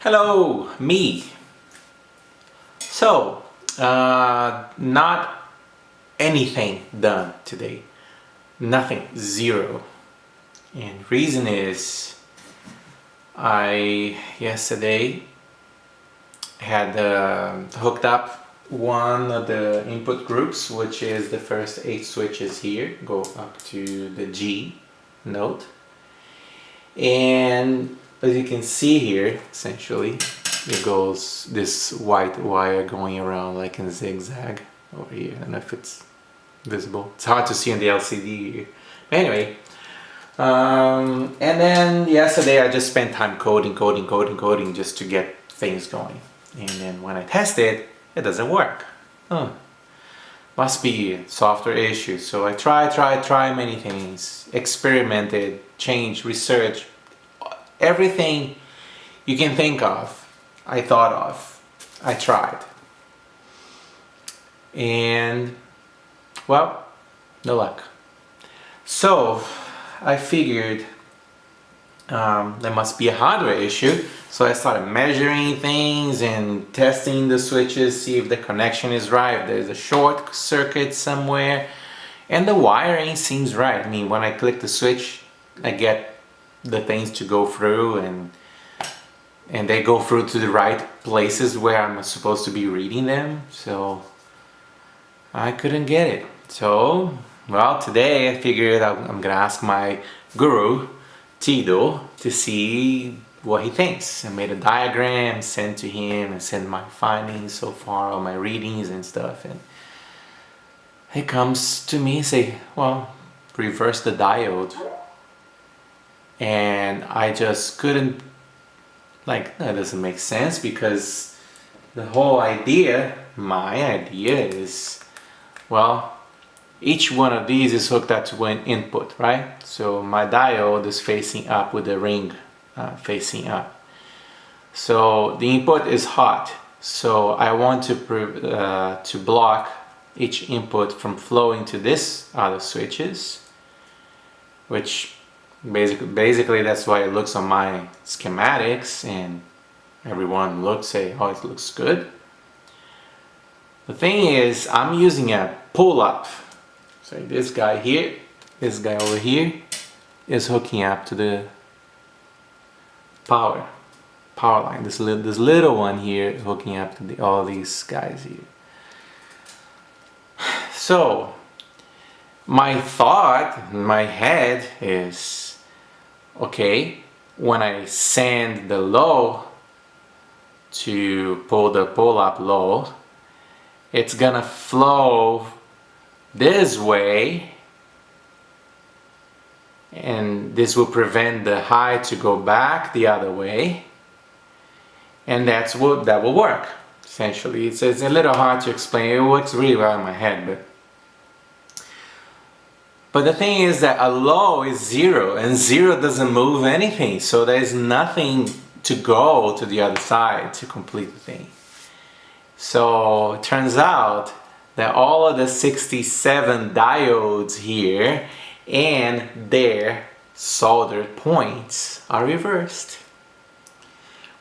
Hello, me. So, not anything done today. Nothing, zero. And reason is, I yesterday had hooked up one of the input groups, which is the first 8 switches here, go up to the G note. And as you can see here, essentially, it goes this white wire going around like in zigzag over here. I don't know if it's visible. It's hard to see in the LCD here. But anyway, and then yesterday I just spent time coding just to get things going. And then when I test it, it doesn't work. Must be software issues. So I try many things, experimented, changed, researched, everything you can think of, I thought of, I tried. And, well, no luck. So, I figured there must be a hardware issue. So I started measuring things and testing the switches, see if the connection is right, if there's a short circuit somewhere. And the wiring seems right. I mean, when I click the switch, I get the things to go through and they go through to the right places where I'm supposed to be reading them. So I couldn't get it. So, well, today I figured I'm gonna ask my guru, Diode, to see what he thinks. I made a diagram, sent to him, and sent my findings so far, all my readings and stuff. And he comes to me and say, well, reverse the diode. And I just couldn't, like, that doesn't make sense, because the whole idea, my idea is, well, each one of these is hooked up to one input, right? So my diode is facing up with the ring facing up. So the input is hot. So I want to block each input from flowing to this other switches, which basically that's why it looks on my schematics, and everyone say, oh, it looks good. The thing is, I'm using a pull-up. So this guy here, this guy over here is hooking up to the power line. This little one here hooking up to all these guys here. So my thought in my head is, okay, when I send the low to pull the pull-up low, it's gonna flow this way, and this will prevent the high to go back the other way, and that will work. Essentially, it's a little hard to explain. It works really well in my head, but the thing is that a low is 0, and 0 doesn't move anything, so there's nothing to go to the other side to complete the thing. So it turns out that all of the 67 diodes here and their soldered points are reversed,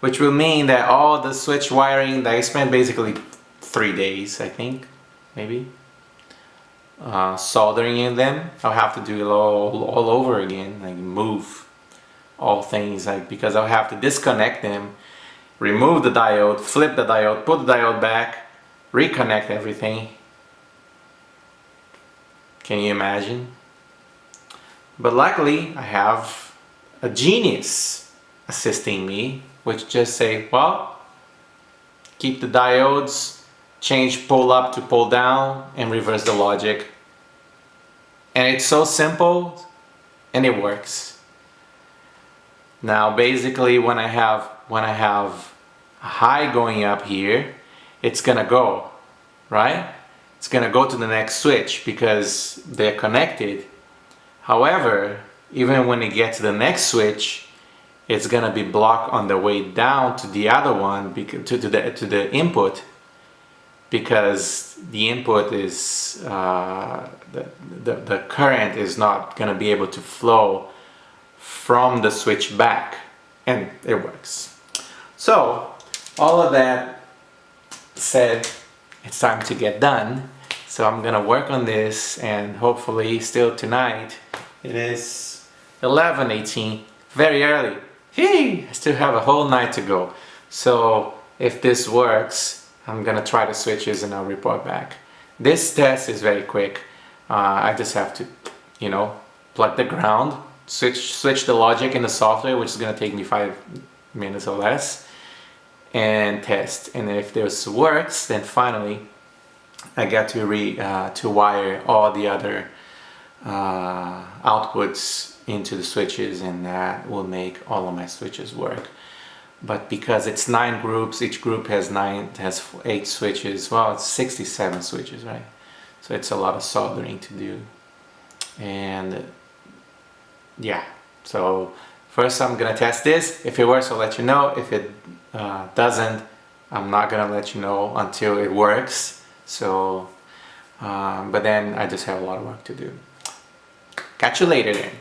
which will mean that all the switch wiring that I spent basically 3 days, I think, maybe, soldering in them, I'll have to do it all over again, like move all things, like, because I'll have to disconnect them, remove the diode, flip the diode, put the diode back, reconnect everything. Can you imagine? But luckily I have a genius assisting me, which just say, well, keep the diodes, change pull up to pull down, and reverse the logic. And it's so simple, and it works. Now basically when I have a high going up here, it's gonna go, right? It's gonna go to the next switch because they're connected. However, even when it gets to the next switch, it's gonna be blocked on the way down to the other one, to the input, because the input is the current is not gonna be able to flow from the switch back, and it works. So all of that said, it's time to get done. So I'm gonna work on this, and hopefully still tonight. It is 11:18, very early. I still have a whole night to go. So if this works, I'm gonna try the switches and I'll report back. This test is very quick. I just have to, you know, plug the ground, switch the logic in the software, which is gonna take me 5 minutes or less, and test. And if this works, then finally I get to wire all the other outputs into the switches, and that will make all of my switches work. But because it's 9 groups, each group has 8 switches. Well, it's 67 switches, right? So it's a lot of soldering to do. And yeah, so first I'm gonna test this. If it works, I'll let you know. If it doesn't, I'm not gonna let you know until it works. So but then I just have a lot of work to do. Catch you later then.